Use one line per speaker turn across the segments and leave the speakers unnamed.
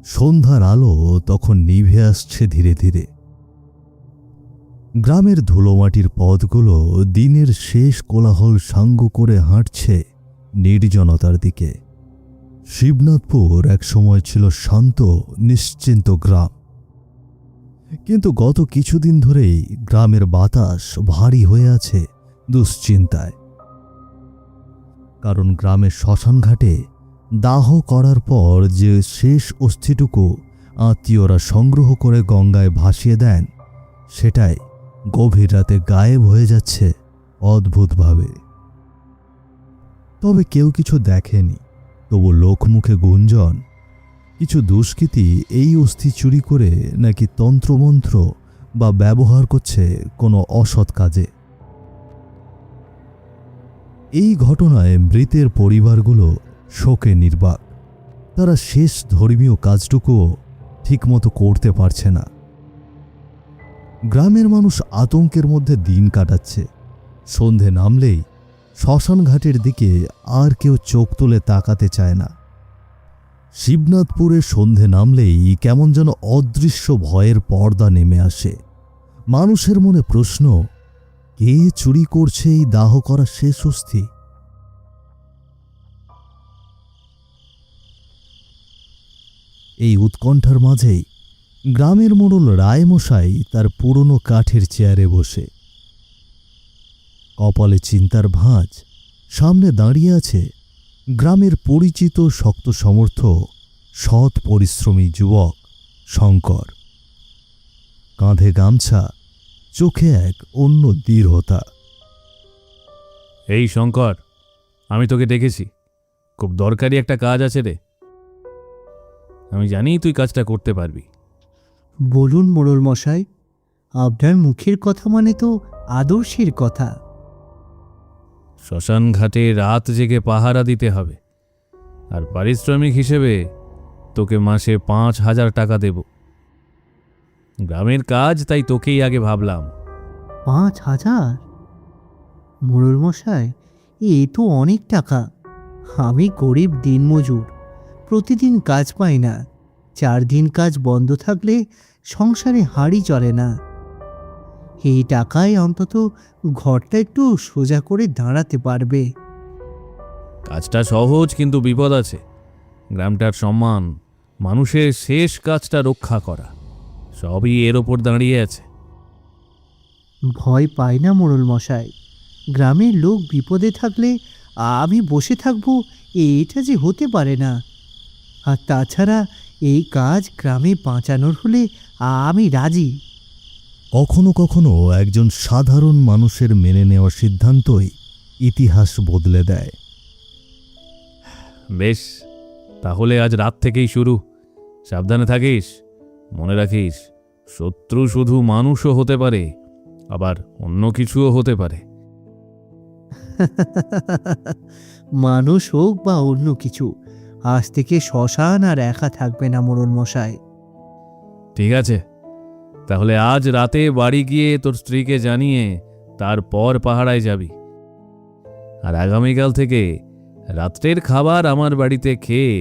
সন্ধ্যার আলো তখন নিভে আসছে ধীরে ধীরে। গ্রামের ধুলোমাটির পথগুলো দিনের শেষ কোলাহল সাঙ্গ করে হাঁটছে নির্জনতার দিকে। শিবনাথপুর এক সময় ছিল শান্ত নিশ্চিন্ত গ্রাম, কিন্তু গত কিছুদিন ধরেই গ্রামের বাতাস ভারী হয়ে আছে দুশ্চিন্তায়। কারণ গ্রামের শ্মশানঘাটে দাহ করার পর যে শেষ অস্থিটুকু আত্মীয়রা সংগ্রহ করে গঙ্গায় ভাসিয়ে দেন, সেটাই গভীর রাতে গায়েব হয়ে যাচ্ছে অদ্ভুতভাবে। তবে কেউ কিছু দেখেনি, তবু লোকমুখে গুঞ্জন কিছু দুষ্কৃতী এই অস্থি চুরি করে নাকি তন্ত্রমন্ত্র বা ব্যবহার করছে কোনো অসৎ কাজে। এই ঘটনায় মৃতের পরিবারগুলো শোকে নির্বাক। তারা শেষ ধর্মীয় কাজটুকুও ঠিকমতো করতে পারছে না। গ্রামের মানুষ আতঙ্কের মধ্যে দিন কাটাচ্ছে। সন্ধে নামলেই শ্মশানঘাটের দিকে আর কেউ চোখ তুলে তাকাতে চায় না। শিবনাথপুরে সন্ধে নামলেই কেমন যেন অদৃশ্য ভয়ের পর্দা নেমে আসে। মানুষের মনে প্রশ্ন, কে চুরি করছে এই দাহ করা শেষ অস্থি? এই উৎকণ্ঠার মাঝেই গ্রামের মোড়ল রায়মশাই তার পুরনো কাঠের চেয়ারে বসে, কপালে চিন্তার ভাঁজ। সামনে দাঁড়িয়ে আছে গ্রামের পরিচিত শক্ত সমর্থ সৎ পরিশ্রমী যুবক শঙ্কর। কাঁধে গামছা, চোখে এক অন্য দৃঢ়তা।
এই শঙ্কর, আমি তোকে ডেকেছি, খুব দরকারি একটা কাজ আছে রে। আমি জানি তুই কাজটা করতে পারবি।
বলুন মোড়ল মশাই, আপনার মুখের কথা মানে তো আদর্শের কথা।
শ্মশান ঘাটে রাত জেগে পাহারা দিতে হবে, আর পারিশ্রমিক হিসেবে তোকে মাসে 5,000 টাকা দেব। গ্রামের কাজ, তাই তোকেই আগে ভাবলাম।
5,000? মোড়ল মশাই, এ তো অনেক টাকা। আমি গরিব দিনমজুর, প্রতিদিন কাজ পাই না। 4 দিন কাজ বন্ধ থাকলে সংসারে হাঁড়ি চলে না। এই টাকায় অন্তত ঘরটা একটু সোজা করে দাঁড়াতে পারবে।
কাজটা সহজ, কিন্তু বিপদ আছে। গ্রামটার সম্মান, মানুষের শেষ কাজটা রক্ষা করা, সবই এর ওপর দাঁড়িয়ে আছে।
ভয় পাই না মোড়ল মশাই। গ্রামের লোক বিপদে থাকলে আমি বসে থাকবো, এটা যে হতে পারে না। আর তাছাড়া এই কাজ গ্রামে বাঁচানোর হলে আমি রাজি।
কখনো কখনো একজন সাধারণ মানুষের মেনে নেওয়া সিদ্ধান্তই ইতিহাস বদলে দেয়।
বেশ, তাহলে আজ রাত থেকেই শুরু। সাবধানে থাকিস, মনে রাখিস, শত্রু শুধু মানুষও হতে পারে, আবার অন্য কিছুও হতে পারে।
মানুষ হোক বা অন্য কিছু, আজ থেকে শ্মশান আর একা থাকবে না মোড়ল মশাই।
ঠিক আছে, তাহলে আজ রাতে বাড়ি গিয়ে তোর স্ত্রীকে জানিয়ে তারপর পাহারায় যাবি। আর আগামীকাল থেকে রাত্রের খাবার আমার বাড়িতে খেয়ে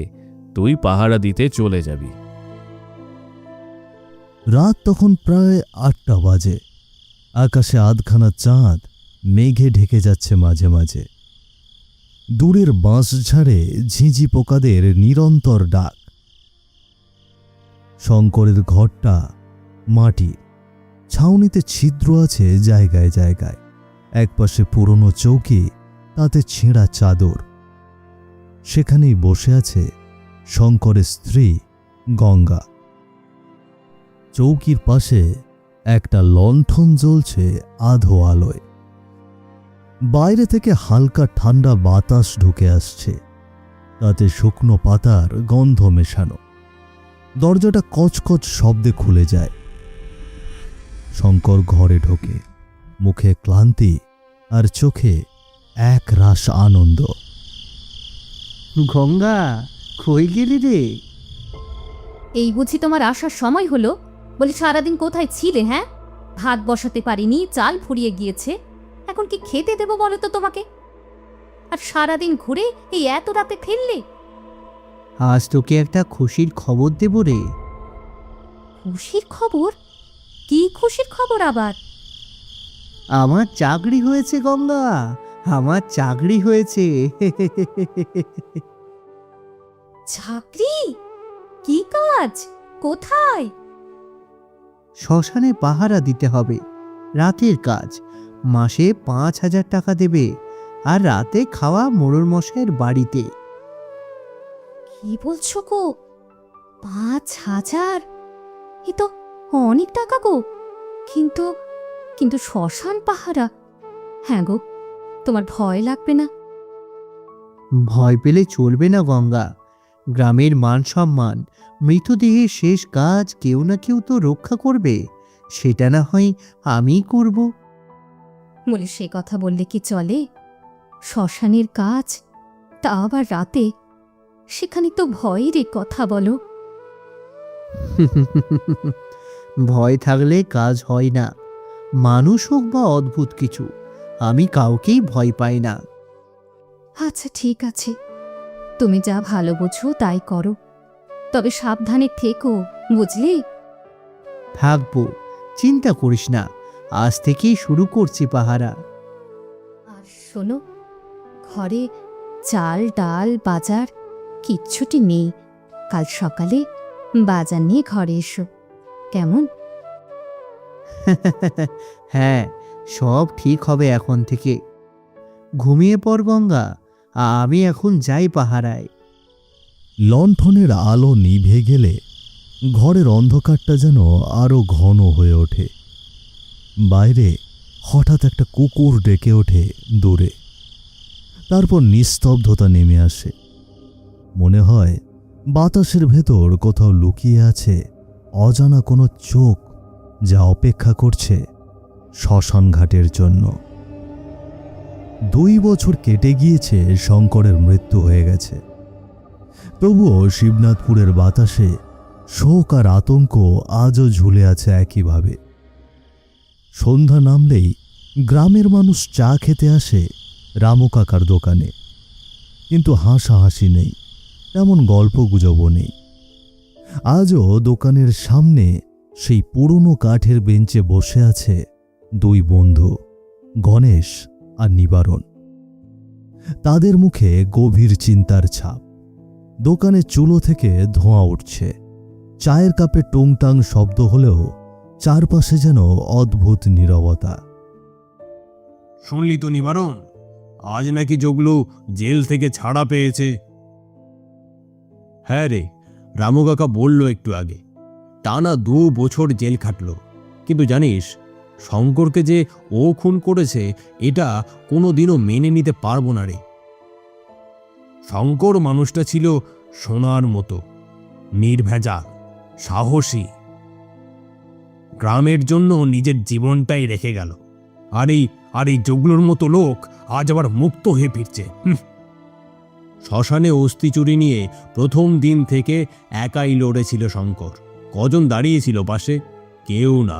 তুই পাহারা দিতে চলে যাবি।
রাত তখন প্রায় 8টা বাজে। আকাশে আধখানা চাঁদ মেঘে ঢেকে যাচ্ছে মাঝে মাঝে। দূরের বাঁশঝাড়ে ঝিঁঝি পোকাদের নিরন্তর ডাক। শঙ্করের ঘরটা মাটির, ছাউনিতে ছিদ্র আছে জায়গায় জায়গায়। একপাশে পুরনো চৌকি, তাতে ছেঁড়া চাদর। সেখানেই বসে আছে শঙ্করের স্ত্রী গঙ্গা। চৌকির পাশে একটা লণ্ঠন জ্বলছে আধো আলোয়। বাইরে থেকে হালকা ঠান্ডা বাতাস ঢুকে আসছে, তাতে শুকনো পাতার গন্ধ মেশানো। দরজাটা কচকচ শব্দে খুলে যায়। শঙ্কর ঘরে ঢোকে, মুখে ক্লান্তি আর চোখে এক রাস আনন্দ।
গঙ্গা, কই গেলি রে?
এই বুঝি তোমার আসার সময় হলো? বলি, সারাদিন কোথায় ছিলে? হ্যাঁ, ভাত বসাতে পারিনি, চাল ফুরিয়ে গিয়েছে, এখন কি খেতে দেবো বলো তো তোমাকে? আর সারাদিন ঘুরে এই এত রাতে ফিরলে?
আজ তোকে একটা খুশির খবর দেব রে।
খুশির খবর? কি খুশির খবর আবার?
আমার চাকরি হয়েছে গঙ্গা, আমার চাকরি হয়েছে।
চাকরি? কি কাজ? কোথায়?
শ্মশানে পাহারা দিতে হবে, রাতের কাজ। মাসে 5,000 টাকা দেবে, আর রাতে খাওয়া মোড়ল মশাইয়ের বাড়িতে।
কি বলছো গো? 5,000? এ তো অনেক টাকা গো। কিন্তু কিন্তু শ্মশান পাহারা? হ্যাঁ গো, তোমার ভয় লাগবে না?
ভয় পেলে চলবে না গঙ্গা। গ্রামের মান সম্মান, মৃতদেহের শেষ কাজ কেউ না কেউ তো রক্ষা করবে। সেটা না হয় আমিই করব।
বলে সে কথা বললে কি চলে? শ্মশানের কাজ, তা আবার রাতে, সেখানে তো ভয়েরই কথা বলো।
ভয় থাকলে কাজ হয় না, মানুষ হোক বা অদ্ভুত কিছু। আমি কাউকেই ভয় পাই না।
আচ্ছা ঠিক আছে, তুমি যা ভালো বোঝো তাই করো, তবে সাবধানে থেকো, বুঝলে?
থাকবো, চিন্তা করিস না। আজ থেকেই শুরু করছি পাহারা।
আর শোনো, ঘরে চাল ডাল বাজার কিচ্ছুটি নেই। কাল সকালে বাজার নিয়ে ঘরে এসো, কেমন?
হ্যাঁ, সব ঠিক হবে এখন থেকে। ঘুমিয়ে পড় গঙ্গা, আমি এখন যাই পাহারায়।
লণ্ঠনের আলো নিভে গেলে ঘরের অন্ধকারটা যেন আরো ঘন হয়ে ওঠে। বাইরে হঠাৎ একটা কুকুর ডেকে ওঠে দূরে। তারপর নিস্তব্ধতা নেমে আসে। মনে হয় বাতাসের ভেতর কোথাও লুকিয়ে আছে অজানা কোনো চোখ, যা অপেক্ষা করছে শ্মশান ঘাটের জন্য। 2 বছর কেটে গিয়েছে, শঙ্করের মৃত্যু হয়ে গেছে। তবুও শিবনাথপুরের বাতাসে শোক আর আতঙ্ক আজও ঝুলে আছে একইভাবে। সন্ধ্যা নামলেই গ্রামের মানুষ চা খেতে আসে রামু কাকার দোকানে, কিন্তু হাসাহাসি নেই, তেমন গল্পগুজবও নেই। আজও দোকানের সামনে সেই পুরনো কাঠের বেঞ্চে বসে আছে 2 বন্ধু, গণেশ আর নিবারণ। তাদের মুখে গভীর চিন্তার ছাপ। দোকানের চুলো থেকে ধোঁয়া উঠছে, চায়ের কাপে টুংটাং শব্দ হলেও চারপাশে যেন অদ্ভুত নীরবতা।
শুনলি তো নিবারণ, আজ নাকি জগলু জেল থেকে ছাড়া পেয়েছে। হ্যাঁ রে, রামু কাকা বলল একটু আগে। টানা 2 বছর জেল খাটলো, কিন্তু জানিস শঙ্করকে যে ও খুন করেছে এটা কোনোদিনও মেনে নিতে পারবো না রে। শঙ্কর মানুষটা ছিল সোনার মতো, নির্ভেজাল, সাহসী। গ্রামের জন্য নিজের জীবনটাই রেখে গেল। আর এই জগলুর মতো লোক আজ আবার মুক্ত হয়ে ফিরছে। শ্মশানে অস্থি চুরি নিয়ে প্রথম দিন থেকে একাই লড়েছিল শঙ্কর। কজন দাঁড়িয়েছিল পাশে? কেউ না।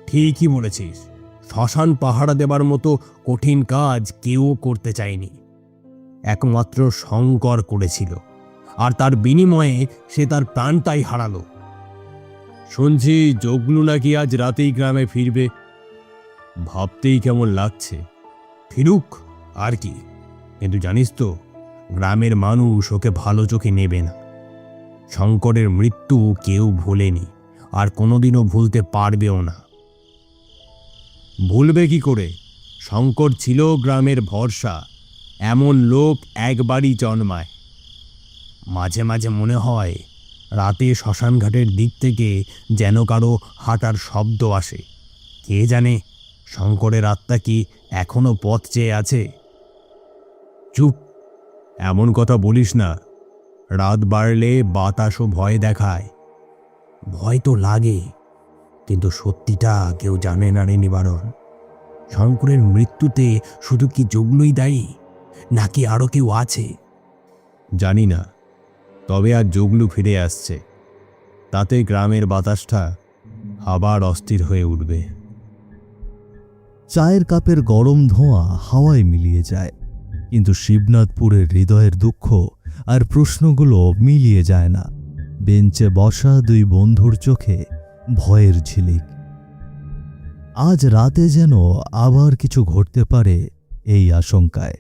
ঠিকই বলেছিস, শ্মশান পাহারা দেবার মতো কঠিন কাজ কেউ করতে চায়নি, একমাত্র শঙ্কর করেছিল। আর তার বিনিময়ে সে তার প্রাণটাই হারালো। শুনছি জগলু নাকি আজ রাতেই গ্রামে ফিরবে। ভাবতেই কেমন লাগছে। ফিরুক আর কি, কিন্তু জানিস তো গ্রামের মানুষ ওকে ভালো চোখে নেবে না। শঙ্করের মৃত্যু কেউ ভোলেনি, আর কোনোদিনও ভুলতে পারবেও না। ভুলবে কি করে? শঙ্কর ছিল গ্রামের ভরসা। এমন লোক একবারই জন্মায়। মাঝে মাঝে মনে হয় রাতে শ্মশানঘাটের দিক থেকে যেন কারো হাঁটার শব্দ আসে। কে জানে শঙ্করের আত্মা কি এখনো পথ চেয়ে আছে? চুপ, এমন কথা বলিস না। রাত বাড়লে বাতাসও ভয় দেখায়। ভয় তো লাগে, কিন্তু সত্যিটা কেউ জানে না রে নিবারণ। শঙ্করের মৃত্যুতে শুধু কি জগলুই দায়ী, নাকি আরো কেউ আছে? জানি না, তবে আজ জগলু ফিরে আসছে। তাতে গ্রামের বাতাসটা আবার অস্থির হয়ে উঠবে।
চায়ের কাপের গরম ধোঁয়া হাওয়ায় মিলিয়ে যায়, কিন্তু শিবনাথপুরের হৃদয়ের দুঃখ আর প্রশ্নগুলো মিলিয়ে যায় না। বেঞ্চে বসা দুই বন্ধুর চোখে ভয়ের ঝিলিক। আজ রাতে যেন আবার কিছু ঘটতে পারে এই আশঙ্কায়।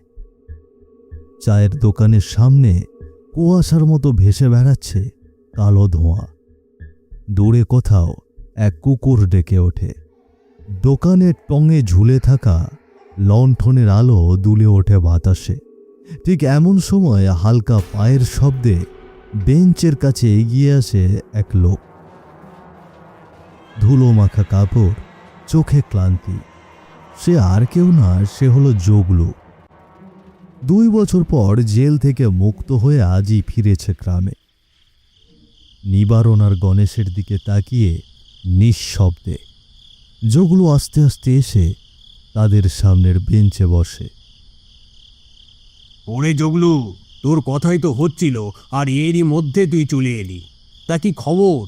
চায়ের দোকানের সামনে কুয়াশার মতো ভেসে বেড়াচ্ছে কালো ধোঁয়া। দূরে কোথাও এক কুকুর ডেকে ওঠে। দোকানের টঙে ঝুলে থাকা লণ্ঠনের আলো দুলে ওঠে বাতাসে। ঠিক এমন সময় হালকা পায়ের শব্দে বেঞ্চের কাছে এগিয়ে আসে এক লোক। ধুলো মাখা কাপড়, চোখে ক্লান্তি। সে আর কেউ না, সে হলো জগলু। 2 বছর পর জেল থেকে মুক্ত হয়ে আজই ফিরেছে গ্রামে। নিবারণ আর গণেশের দিকে তাকিয়ে নিঃশব্দে জগলু আস্তে আস্তে এসে তাদের সামনের বেঞ্চে বসে।
ওরে জগলু, তোর কথাই তো হচ্ছিল, আর এরই মধ্যে তুই চলে এলি। তা কি খবর?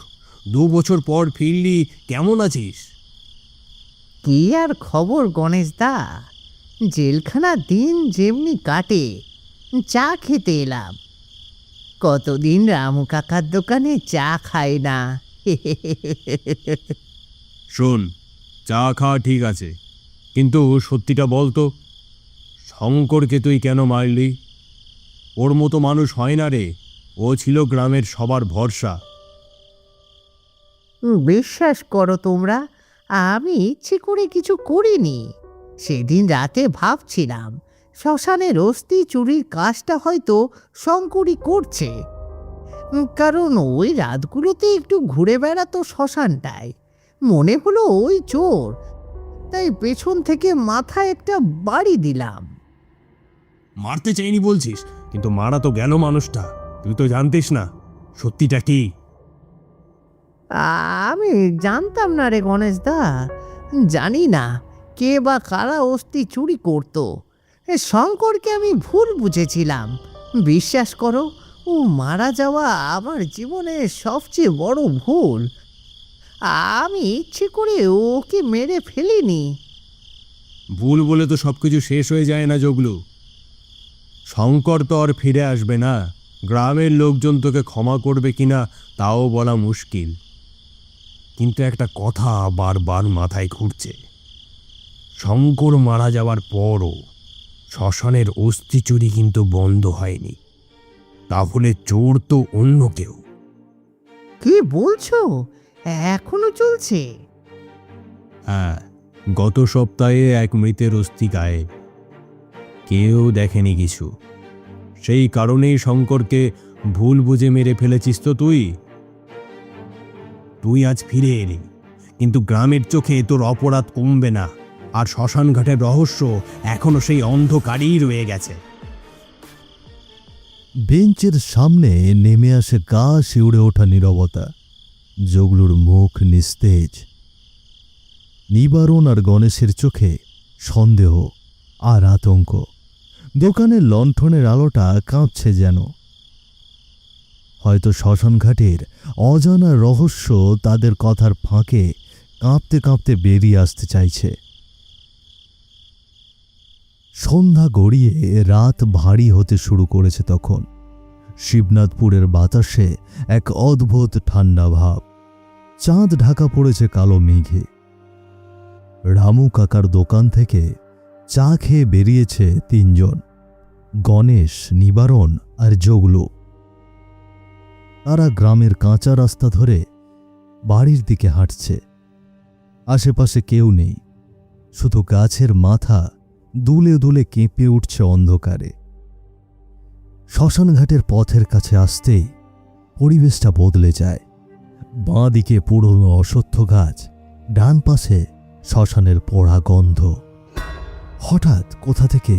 2 বছর পর ফিরলি, কেমন আছিস?
কি আর খবর গণেশ দা, জেলখানা দিন যেমনি কাটে, চা খেতে এলাম। কতদিন রামু কাকার দোকানে চা খাই না।
শোন, চা খাওয়া ঠিক আছে, কিন্তু সত্যিটা বল তো, শঙ্করকে তুই কেন মারলি? ওর মতো মানুষ হয় না রে। ও ছিল গ্রামের সবার ভরসা।
বিশ্বাস করো তোমরা, আমি ইচ্ছে করে কিছু করিনি। সেদিন রাতে ভাবছিলাম শ্মশানের অস্থি চুরির কাজটা হয়তো শঙ্করই করছে। কারণ ওই রাতগুলোতে একটু ঘুরে বেড়াতো শ্মশানটায়, মনে হলো ওই চোর, তাই পেছন থেকে মাথায় একটা বাড়ি দিলাম।
মারতে চাইনি বলছিস, কিন্তু মারা তো গেল মানুষটা। তুই তো জানতিস না সত্যিটা কি?
আমি জানতাম না রে গণেশ দা, জানি না কে বা কারা অস্থি চুরি করত। শঙ্করকে আমি ভুল বুঝেছিলাম। বিশ্বাস করো, ও মারা যাওয়া আমার জীবনের সবচেয়ে বড় ভুল। আমি ইচ্ছে করে ওকে মেরে ফেলিনি।
ভুল বলে তো সবকিছু শেষ হয়ে যায় না জগলু। শঙ্কর তো আর ফিরে আসবে না। গ্রামের লোকজন তোকে ক্ষমা করবে কিনা তাও বলা মুশকিল। কিন্তু একটা কথা বারবার মাথায় ঘুরছে, শঙ্কর মারা যাওয়ার পরও শ্মশানের অস্থি চুরি কিন্তু বন্ধ হয়নি। তাহলে চোর তো অন্য কেউ।
কি বলছো, এখনো চলছে?
হ্যাঁ, গত সপ্তাহে এক মৃতের অস্থি গায়ে, কেউ দেখেনি কিছু। সেই কারণেই শঙ্করকে ভুল বুঝে মেরে ফেলেছিস তো তুই। তুই আজ ফিরে এলি, কিন্তু গ্রামের চোখে তোর অপরাধ কমবে না, আর শ্মশান ঘাটের রহস্য এখনো সেই অন্ধকারেই রয়ে গেছে।
বেঞ্চের সামনে নেমে আসে গা শিউড়ে ওঠা নীরবতা। জগলুর মুখ নিস্তেজ। নিবারণ আর গণেশের চোখে সন্দেহ আর আতঙ্ক। দোকানের লণ্ঠনের আলোটা কাঁপছে যেন। হয়তো শ্মশানঘাটের অজানা রহস্য তাদের কথার ফাঁকে কাঁপতে কাঁপতে বেরিয়ে আসতে চাইছে। সন্ধ্যা গড়িয়ে রাত ভারী হতে শুরু করেছে তখন। শিবনাথপুরের বাতাসে এক অদ্ভুত ঠান্ডা ভাব। চাঁদ ঢাকা পড়েছে কালো মেঘে। রামু কাকার দোকান থেকে চা খেয়ে বেরিয়েছে 3 জন, গণেশ, নিবারণ আর জগলু। তারা গ্রামের কাঁচা রাস্তা ধরে বাড়ির দিকে হাঁটছে। আশেপাশে কেউ নেই, শুধু গাছের মাথা দুলে দুলে কেঁপে উঠছে অন্ধকারে। শ্মশানঘাটের পথের কাছে আসতেই পরিবেশটা বদলে যায়। বাঁ দিকে পুরনো অশ্বত্থ গাছ, ডান পাশে শ্মশানের পোড়া গন্ধ। হঠাৎ কোথা থেকে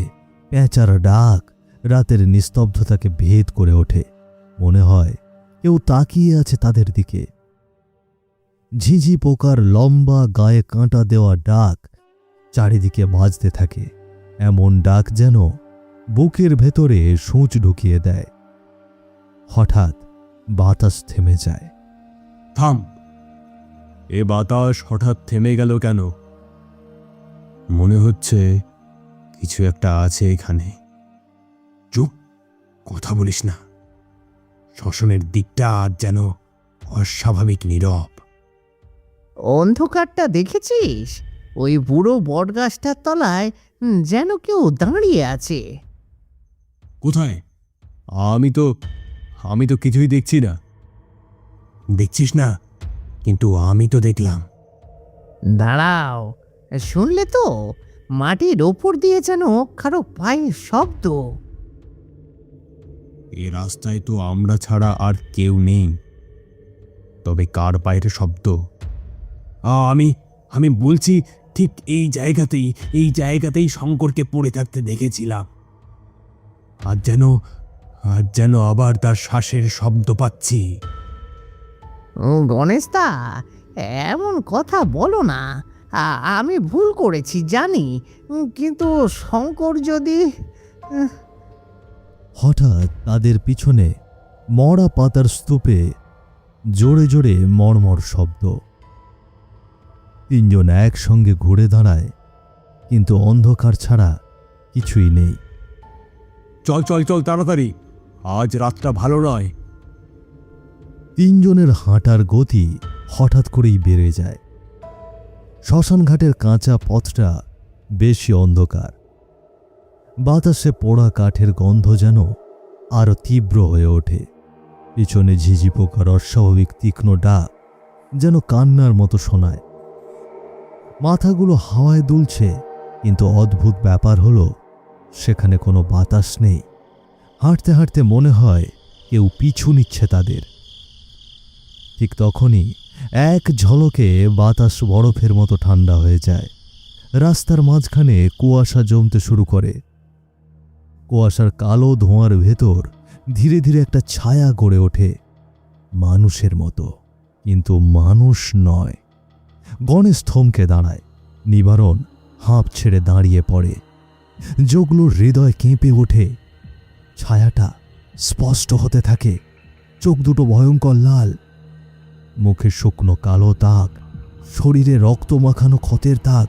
পেঁচার ডাক রাতের নিস্তব্ধতাকে ভেদ করে ওঠে। মনে হয় কেউ তাকিয়ে আছে তাদের দিকে। ঝিঝি পোকার লম্বা গায়ে কাঁটা দেওয়া ডাক চারিদিকে বাজতে থাকে, এমন ডাক যেন বুকের ভেতরে সূঁচ ঢুকিয়ে দেয়। হঠাৎ বাতাস থেমে যায়।
থাম! এ বাতাস হঠাৎ থেমে গেল কেন? মনে হচ্ছে কিছু একটা আছে এখানে। চুপ, কথা বলিস না। শ্মশানের দিকটা আজ যেন অস্বাভাবিক নীরব।
অন্ধকারটা দেখেছিস? ওই বুড়ো বটগাছটার তলায় যেন কেউ দাঁড়িয়ে আছে।
কোথায়? আমি তো কিছুই দেখছি না। দেখছিস না, কিন্তু আমি তো দেখলাম।
দাঁড়াও, শুনলে তো? মাটির ওপর দিয়ে যেন কারো পায়ের শব্দ।
এ রাস্তায় তো আমরা ছাড়া আর কেউ নেই, তবে কার পায়ের শব্দ? আমি বলছি, ঠিক এই জায়গাতেই শঙ্করকে পড়ে থাকতে দেখেছিলাম। আজ যেন আবার তার শ্বাসের শব্দ পাচ্ছি।
গণেশদা, এমন কথা বলো না। আমি ভুল করেছি জানি, কিন্তু শঙ্কর যদি...
হঠাৎ তাদের পিছনে মরা পাতার স্তূপে জোরে জোরে মড়মড় শব্দ। তিনজন একসঙ্গে ঘুরে দাঁড়ায়, কিন্তু অন্ধকার ছাড়া কিছুই নেই।
চল চল চল তাড়াতাড়ি, আজ রাতটা ভালো নয়।
তিনজনের হাঁটার গতি হঠাৎ করেই বেড়ে যায়। শ্মশানঘাটের কাঁচা পথটা বেশি অন্ধকার। বাতাসে পোড়া কাঠের গন্ধ যেন আরো তীব্র হয়ে ওঠে। পিছনে ঝিঝি পোকার অস্বাভাবিক তীক্ষ্ণ ডাক যেন কান্নার মতো শোনায়। মাথাগুলো হাওয়ায় দুলছে, কিন্তু অদ্ভুত ব্যাপার হলো সেখানে কোনো বাতাস নেই। হাঁটতে হাঁটতে মনে হয় কেউ পিছু নিচ্ছে তাদের। ঠিক তখনই এক ঝলকে বাতাস বরফের মতো ঠান্ডা হয়ে যায়। রাস্তার মাঝখানে কুয়াশা জমতে শুরু করে। কুয়াশার কালো ধোঁয়ার ভেতর ধীরে ধীরে একটা ছায়া গড়ে ওঠে, মানুষের মতো, কিন্তু মানুষ নয়। গণেশ থমকে দাঁড়ায়। নিবারণ হাঁপ ছেড়ে দাঁড়িয়ে পড়ে। যোগলুর হৃদয় কেঁপে ওঠে। ছায়াটা স্পষ্ট হতে থাকে, চোখ দুটো ভয়ঙ্কর লাল, মুখে শুকনো কালো দাগ, শরীরে রক্ত মাখানো ক্ষতের দাগ।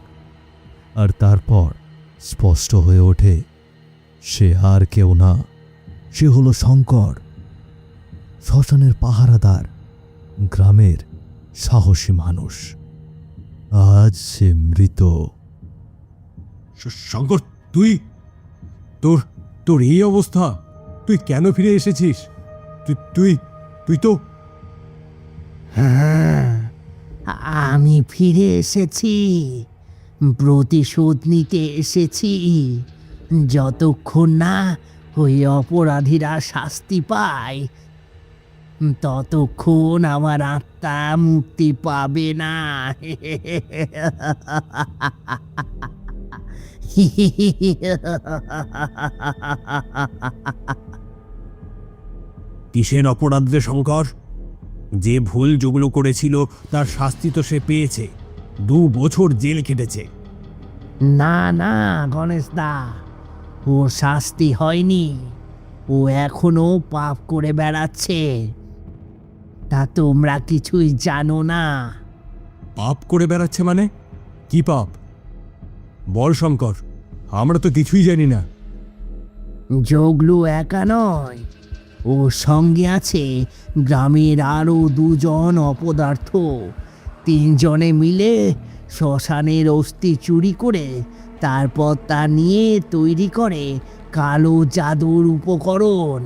আর তারপর স্পষ্ট হয়ে ওঠে, সে আর কেউ না, সে হলো শঙ্কর, শ্মশানের পাহারাদার, গ্রামের সাহসী মানুষ। আজ সে মৃত।
শঙ্কর, তোর এই অবস্থা, তুই কেন ফিরে এসেছিস? তুই তো...
হ্যাঁ, আমি ফিরে এসেছি, প্রতিশোধ নিতে এসেছি। যতক্ষণ না ওই অপরাধীরা শাস্তি পায়, ততক্ষণ আমার আত্মা মুক্তি পাবে না।
কিসের অপরাধ রে শঙ্কর? যে ভুল যেগুলো করেছিল তার শাস্তি তো সে পেয়েছে, 2 বছর জেল কেটেছে।
না না গণেশদা, ওর শাস্তি হয়নি, ও এখনো পাপ করে বেড়াচ্ছে। তা তোমরা কিছুই জানো না।
পাপ করে বেড়াচ্ছে মানে? কি পাপ বল শঙ্কর, আমরা তো কিছুই জানি না।
যোগলু একা নয়, ওর সঙ্গে আছে গ্রামের আরো 2 জন অপদার্থ। 3 জনে মিলে শ্মশানের অস্থি চুরি করে তারপর তা নিয়ে তৈরি করে কালো জাদুর উপকরণ,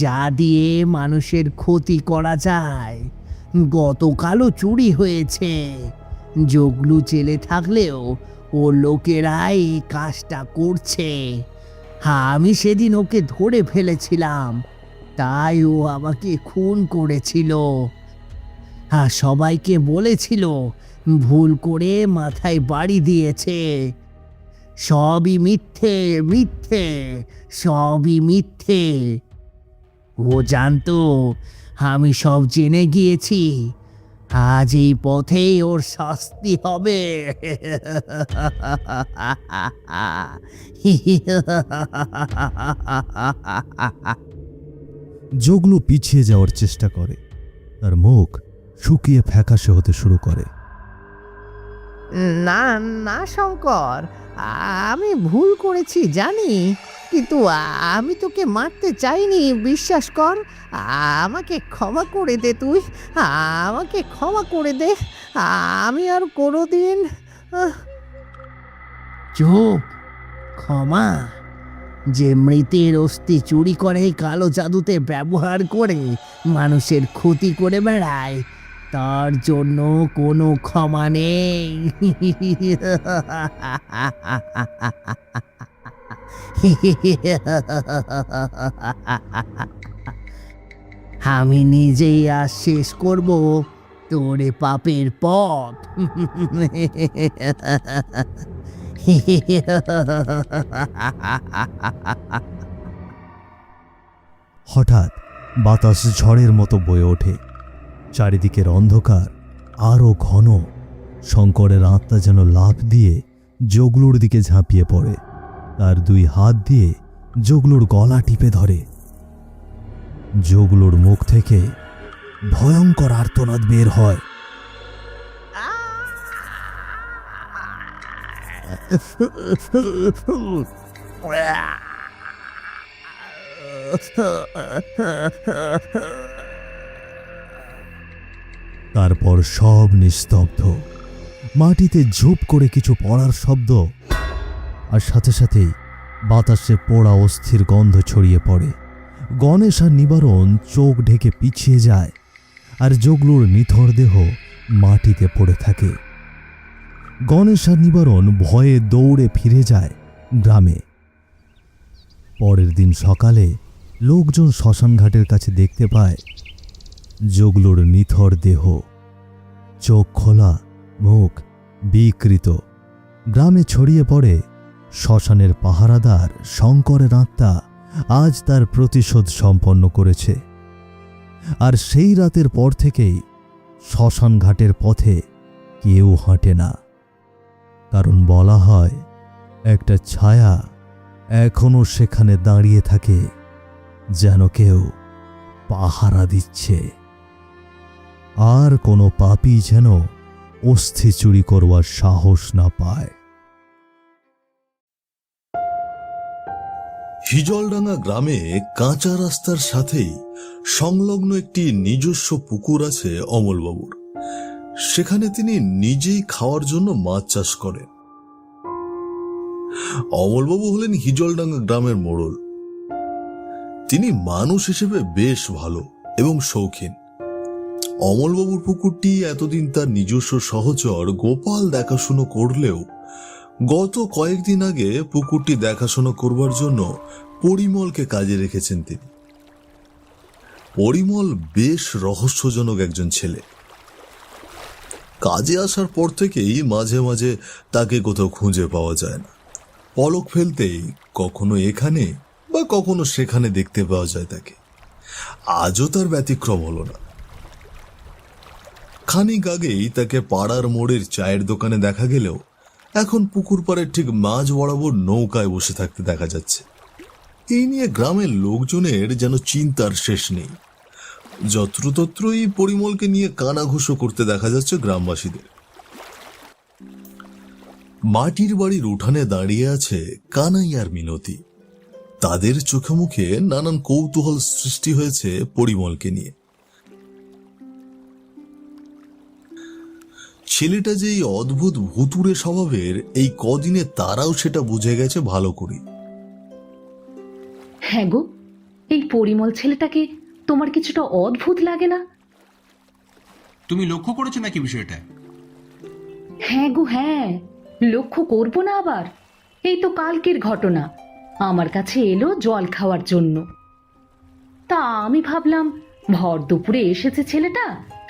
যা দিয়ে মানুষের ক্ষতি করা যায়। গতকালও চুরি হয়েছে। যোগলু জেলে থাকলেও ওর লোকেরা এই কাজটা করছে। আমি সেদিন ওকে ধরে ফেলেছিলাম, তাই ও আমাকে খুন করেছিল। সবাইকে বলেছিল ভুল করে মাথায় বাড়ি দিয়েছে। সবই মিথ্যে, মিথ্যে, সবই মিথ্যে। ও জানতো আমি সব জেনে গিয়েছি। আজ এই পথেই ওর শাস্তি হবে।
যোগলু পিছিয়ে যাওয়ার চেষ্টা করে, তার মুখ শুকিয়ে ফ্যাকাশে হতে শুরু করে।
না না শঙ্কর, আমি ভুল করেছি জানি, কিন্তু আমি তোকে মারতে চাইনি, বিশ্বাস কর। আমাকে ক্ষমা করে দে তুই, আমাকে ক্ষমা করে দে। আমি আর কোনোদিন চুপ। ক্ষমা? যে মৃতের অস্থি চুরি করে কালো জাদুতে ব্যবহার করে মানুষের ক্ষতি করে বেড়ায়, তার জন্য কোনো ক্ষমা নেই। আমি নিজেই আজ শেষ করব তোর এ পাপের পথ।
হঠাৎ বাতাস ঝড়ের মতো বয়ে ওঠে। চারিদিকের অন্ধকার আরও ঘন। শঙ্করের আত্মা যেন লাফ দিয়ে জগলুর দিকে ঝাঁপিয়ে পড়ে। তার দুই হাত দিয়ে জগলুর গলা টিপে ধরে। জগলুর মুখ থেকে ভয়ঙ্কর আর্তনাদ বের হয়। তারপর সব নিস্তব্ধ। মাটিতে ঝুপ করে কিছু পড়ার শব্দ, আর সাথে সাথেই বাতাসে পোড়া অস্থির গন্ধ ছড়িয়ে পড়ে। গণেশ আর নিবারণ চোখ ঢেকে পিছিয়ে যায়, আর জগলুর নিথর দেহ মাটিতে পড়ে থাকে। গণেশ আর নিবারণ ভয়ে দৌড়ে ফিরে যায় গ্রামে। পরের দিন সকালে লোকজন শ্মশানঘাটের কাছে দেখতে পায় জগলুর নিথর দেহ, চোখ খোলা, মুখ বিকৃত। গ্রামে ছড়িয়ে পড়ে শ্মশানের পাহারাদার শঙ্করের আত্মা আজ তার প্রতিশোধ সম্পন্ন করেছে। আর সেই রাতের পর থেকেই শ্মশানঘাটের পথে কেউ হাঁটে না, কারণ বলা হয় একটা ছায়া এখনো সেখানে দাঁড়িয়ে থাকে, যেন কেউ পাহারা দিচ্ছে। আর কোনো পাপী যেন অস্থি চুরি করবার সাহস না পায়।
হিজলডাঙ্গা গ্রামে কাঁচা রাস্তার সাথেই সংলগ্ন একটি নিজস্ব পুকুর আছে অমলবাবুর। সেখানে তিনি নিজেই খাওয়ার জন্য মাছ চাষ করেন। অমলবাবু হলেন হিজলডাঙ্গা গ্রামের মোড়ল। তিনি মানুষ হিসেবে বেশ ভালো এবং শৌখিন। অমলবাবুর পুকুরটি এতদিন তার নিজস্ব সহচর গোপাল দেখাশুনো করলেও গত কয়েকদিন আগে পুকুরটি দেখাশোনা করবার জন্য পরিমলকে কাজে রেখেছেন তিনি। পরিমল বেশ রহস্যজনক একজন ছেলে। কাজে আসার পর থেকেই মাঝে মাঝে তাকে কোথাও খুঁজে পাওয়া যায় না। পলক ফেলতেই কখনো এখানে বা কখনো সেখানে দেখতে পাওয়া যায় তাকে। আজও তার ব্যতিক্রম হলো না। খানিক আগেই তাকে পাড়ার মোড়ের চায়ের দোকানে দেখা গেলেও এখন পুকুর পাড়ের ঠিক মাঝ বরাবর নৌকায় বসে থাকতে দেখা যাচ্ছে। এই নিয়ে গ্রামের লোকজনের যেন চিন্তার শেষ নেই। যত্রতত্রই পরিমলকে নিয়ে কানাঘুষো করতে দেখা যাচ্ছে গ্রামবাসীদের। মাটির বাড়ির উঠানে দাঁড়িয়ে আছে কানাই আর মিনতি। তাদের চোখে মুখে নানান কৌতূহল সৃষ্টি হয়েছে পরিমলকে নিয়ে। ছেলেটা যে এই অদ্ভুত ভুতুড়ে স্বভাবের, এই কদিনে তারাও সেটা বুঝে গেছে ভালো করে।
হ্যাঁ গো, এই পরিমল ছেলেটাকে তোমার কিছুটা অদ্ভুত লাগে না?
তুমি লক্ষ্য করেছো নাকি বিষয়টা?
হ্যাঁ গো হ্যাঁ, লক্ষ্য করবো না আবার? এই তো কালকের ঘটনা। আমার কাছে এলো জল খাওয়ার জন্য। তা আমি ভাবলাম ভর দুপুরে এসেছে ছেলেটা,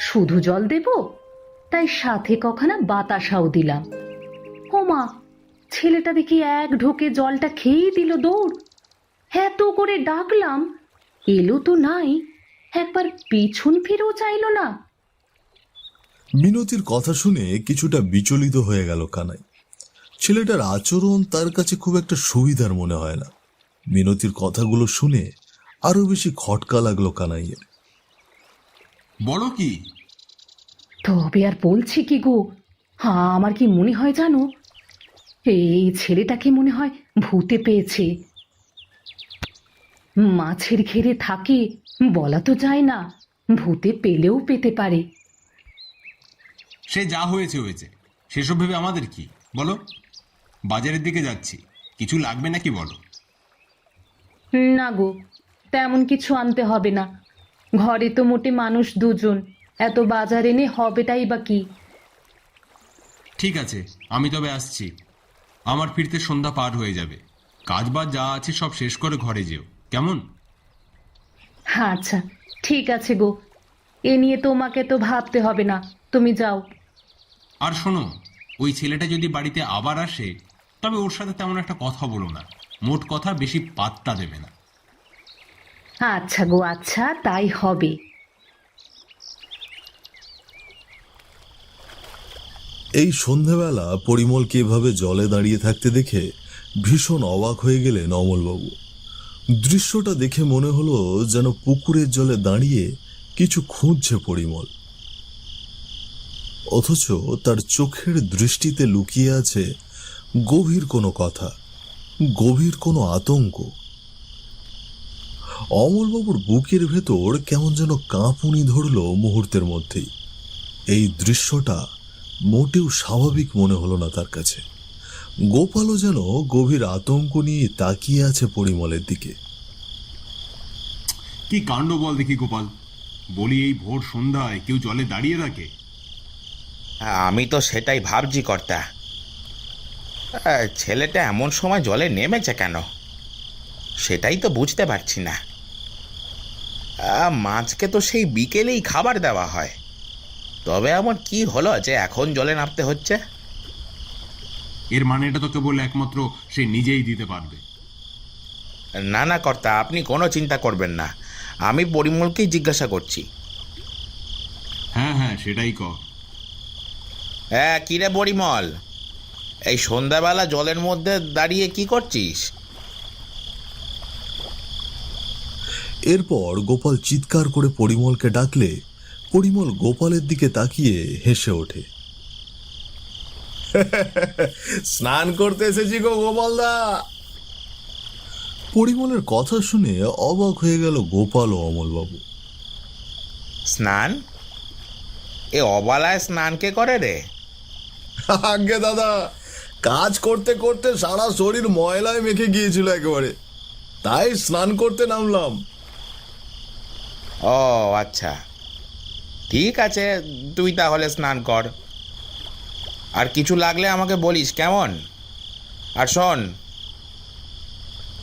শুধু জল দেব, তাই সাথে কখানা বাতাসাও দিলাম। ওমা, ছেলেটা দেখি এক ঢোকে জলটা খেয়েই দিল দৌড়। এত করে ডাকলাম, এলো তো নাই, একবার পিছন ফিরেও চাইলো না।
মিনতির কথা শুনে কিছুটা বিচলিত হয়ে গেল কানাই। ছেলেটার আচরণ তার কাছে খুব একটা সুবিধার মনে হয় না। মিনতির কথাগুলো শুনে আরো বেশি খটকা লাগলো কানাইয়ের।
বলো কি?
তবে আর বলছি কি গো, আমার কি মনে হয় জানো, এই ছেলেটাকে মনে হয় ভূতে পেয়েছে। মাছের ঘেরে থাকে বলা তো যায় না, ভূতে পেলেও পেতে পারে।
সে যা হয়েছে হয়েছে, সেসব ভেবে আমাদের কি বলো? বাজারের দিকে যাচ্ছি, কিছু লাগবে নাকি বলো?
না গো, তেমন কিছু আনতে হবে না। ঘরে তো মোটে মানুষ দুজন, এত বাজার এনে হবেটাই বা কি?
ঠিক আছে, আমি তবে আসছি। আমার ফিরতে সন্ধ্যা পার হয়ে যাবে। কাজবাজ যা আছে সব শেষ করে ঘরে যেও, কেমন?
আচ্ছা ঠিক আছে গো, এ নিয়ে তোমাকে তো ভাবতে হবে না, তুমি যাও।
আর শোনো, ওই ছেলেটা যদি বাড়িতে আবার আসে তবে ওর সাথে তেমন একটা কথা বলো না, মোট কথা বেশি পাত্তা দেবে না।
আচ্ছা গো, আচ্ছা তাই হবে।
এই সন্ধেবেলা পরিমলকে এভাবে জলে দাঁড়িয়ে থাকতে দেখে ভীষণ অবাক হয়ে গেলেন অমলবাবু। দৃশ্যটা দেখে মনে হলো যেন পুকুরের জলে দাঁড়িয়ে কিছু খুঁজছে পরিমল, অথচ তার চোখের দৃষ্টিতে লুকিয়ে আছে গভীর কোনো কথা, গভীর কোনো আতঙ্ক। অমলবাবুর বুকের ভেতর কেমন যেন কাঁপুনি ধরল মুহূর্তের মধ্যেই। এই দৃশ্যটা মোটেও স্বাভাবিক মনে হলো না তার কাছে। গোপালও যেন গভীর আতঙ্ক নিয়ে তাকিয়ে আছে পরিমলের দিকে।
কি কাণ্ড বল দেখি গোপাল, বলি এই ভোর সন্ধ্যায় কেউ জলে দাঁড়িয়ে থাকে?
আমি তো সেটাই ভাবছি কর্তা। ছেলেটা এমন সময় জলে নেমেছে কেন, সেটাই তো বুঝতে পারছি না। মাছকে তো সেই বিকেলেই খাবার দেওয়া হয়, তবে এমন কি হলো যে এখন জলে নামতে হচ্ছে?
এর মানে এটা তো কেবল একমাত্র সে নিজেই দিতে পারবে।
না না কর্তা, আপনি কোনো চিন্তা করবেন না, আমি পরিমলকেই জিজ্ঞাসা করছি।
হ্যাঁ হ্যাঁ, সেটাই কর।
হ্যাঁ, কিরে পরিমল, এই সন্ধ্যাবেলা জলের মধ্যে দাঁড়িয়ে কি করছিস?
এরপর গোপাল চিৎকার করে পরিমলকে ডাকলে পরিমল গোপালের দিকে তাকিয়ে হেসে ওঠে। স্নান করতে এসেছি গো গোপালদা। পরিমলের কথা শুনে অবাক হয়ে গেল গোপাল ও অমলবাবু।
স্নান? এ অবালায় স্নান কে করে রে?
আগে দাদা, কাজ করতে করতে সারা শরীর ময়লায় মেখে গিয়েছিল একেবারে, তাই স্নান করতে নামলাম।
ও আচ্ছা, ঠিক আছে, তুই তাহলে স্নান কর। আর কিছু লাগলে আমাকে বলিস, কেমন? আর শোন।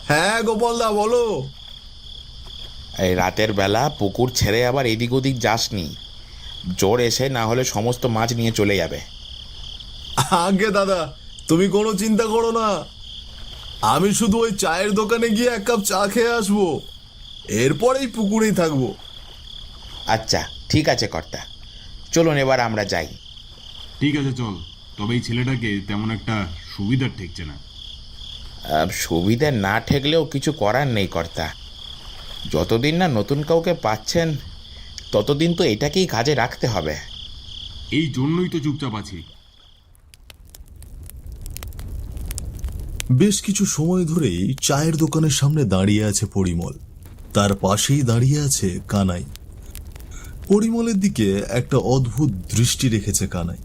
হ্যাঁ গোপালদা, বলো।
এই রাতের বেলা পুকুর ছেড়ে আবার এদিক ওদিক যাসনি, জোর এসে না হলে সমস্ত মাছ নিয়ে চলে যাবে।
আগে দাদা, তুমি কোনো চিন্তা করো না, আমি শুধু ওই চায়ের দোকানে গিয়ে এক কাপ চা খেয়ে আসবো, এরপরেই পুকুরেই থাকবো।
আচ্ছা ঠিক আছে কর্তা, চলুন এবার আমরা যাই।
ঠিক আছে চল, তবে এই ছেলেটাকে তেমন একটা সুবিধার ঠেকছে না।
সুবিধা না ঠেকলেও কিছু করার নেই কর্তা, যতদিন না নতুন কাউকে পাচ্ছেন ততদিন তো এটাকেই কাজে রাখতে হবে।
এই জন্যই তো চুপচাপ আছি।
বেশ কিছু সময় ধরেই চায়ের দোকানের সামনে দাঁড়িয়ে আছে পরিমল, তার পাশেই দাঁড়িয়ে আছে কানাই। পরিমলের দিকে একটা অদ্ভুত দৃষ্টি রেখেছে কানাই।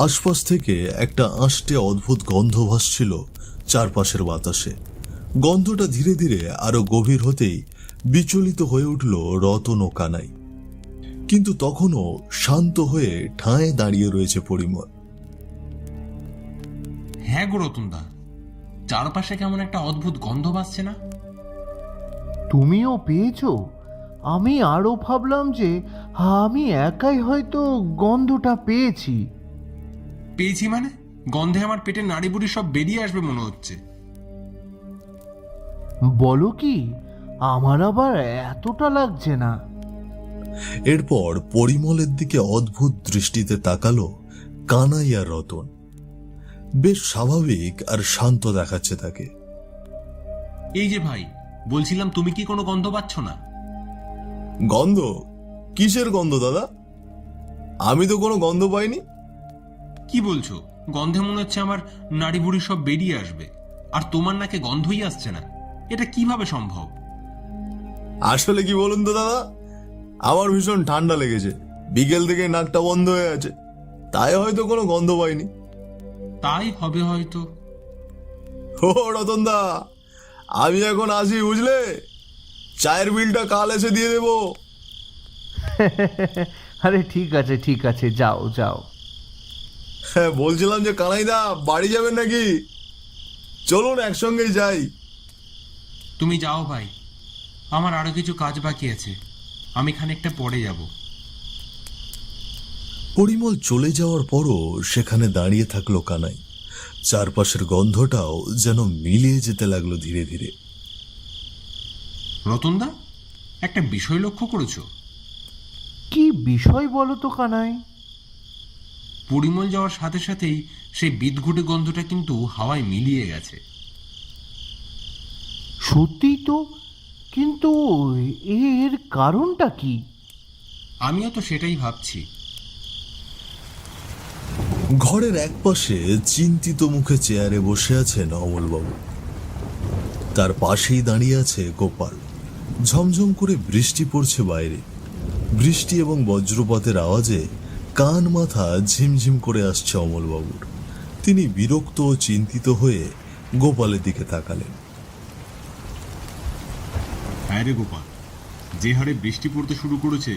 আশপাশ থেকে একটা আষ্টে অদ্ভুত গন্ধ ভাসছিল চারপাশের বাতাসে। গন্ধটা ধীরে ধীরে আরো গভীর হতেই বিচলিত হয়ে উঠল রতন ও কানাই, কিন্তু তখনও শান্ত হয়ে ঠায় দাঁড়িয়ে রয়েছে পরিমল।
হ্যাঁ গো রতনদা, চারপাশে কেমন একটা অদ্ভুত গন্ধ ভাসছে না?
তুমিও পেয়েছো? আমি আরও ভাবলাম যে আমি একাই হয়তো গন্ধটা পেয়েছি।
পেয়েছি মানে? গন্ধে আমার পেটের নাড়ি বুড়ি সব বেরিয়ে আসবে মনে হচ্ছে।
বলো কি, আমার আবার এতটা লাগছে না।
এরপর পরিমলের দিকে অদ্ভুত দৃষ্টিতে তাকালো কানাই আর রতন। বেশ স্বাভাবিক আর শান্ত দেখাচ্ছে তাকে।
এই যে ভাই, বলছিলাম তুমি কি কোনো গন্ধ পাচ্ছ না?
গন্ধ? কিসের গন্ধ দাদা? আমি তো কোনো গন্ধ পাইনি।
কি বলছো? গন্ধে মনে হচ্ছে আমার নাড়ি বুড়ি সব বেরিয়ে আসবে, আর তোমার নাকে গন্ধই আসছে না, এটা কিভাবে সম্ভব?
আসলে কি বলুন তো দাদা, আমার ভীষণ ঠান্ডা লেগেছে, বিকেল থেকে নাকটা বন্ধ হয়ে আছে, তাই হয়তো কোনো গন্ধ পাইনি।
তাই হবে হয়তো।
ও রতনদা, আমি এখন আসি বুঝলে, চায়ের বিলটা কাল এসে দিয়ে দেবো।
আরে ঠিক আছে, যাও যাও।
হ্যাঁ, বলছিলাম যে কানাইদা বাড়ি যাবেন নাকি? চলুন একসঙ্গেই যাই।
তুমি যাও ভাই, আমার আরো কিছু কাজ বাকি আছে, আমি খানিকটা পরে যাব।
পরিমল চলে যাওয়ার পরও সেখানে দাঁড়িয়ে থাকলো কানাই। চারপাশের গন্ধটাও যেন মিলিয়ে যেতে লাগলো ধীরে ধীরে।
রতনদা, একটা বিষয় লক্ষ্য করেছো?
কি বিষয় বলো তো কানাই?
পরিমল যাওয়ার সাথে সাথেই সেই বিদঘুটে গন্ধটা কিন্তু হাওয়ায় মিলিয়ে গেছে।
সত্যিই তো, কিন্তু এর কারণটা কি?
আমিও তো সেটাই ভাবছি।
ঘরের একপাশে চিন্তিত মুখে চেয়ারে বসে আছেন অমলবাবু। তার পাশেই দাঁড়িয়ে আছে গোপাল। ঝমঝম করে বৃষ্টি পড়ছে বাইরে। বৃষ্টি এবং বজ্রপাতের আওয়াজে কান মাথা ঝিমঝিম করে আসছে অমলবাবুর। তিনি বিরক্ত ও চিন্তিত হয়ে গোপালের দিকে তাকালেন।
হ্যাঁ রে গোপাল, যে হারে বৃষ্টি পড়তে শুরু করেছে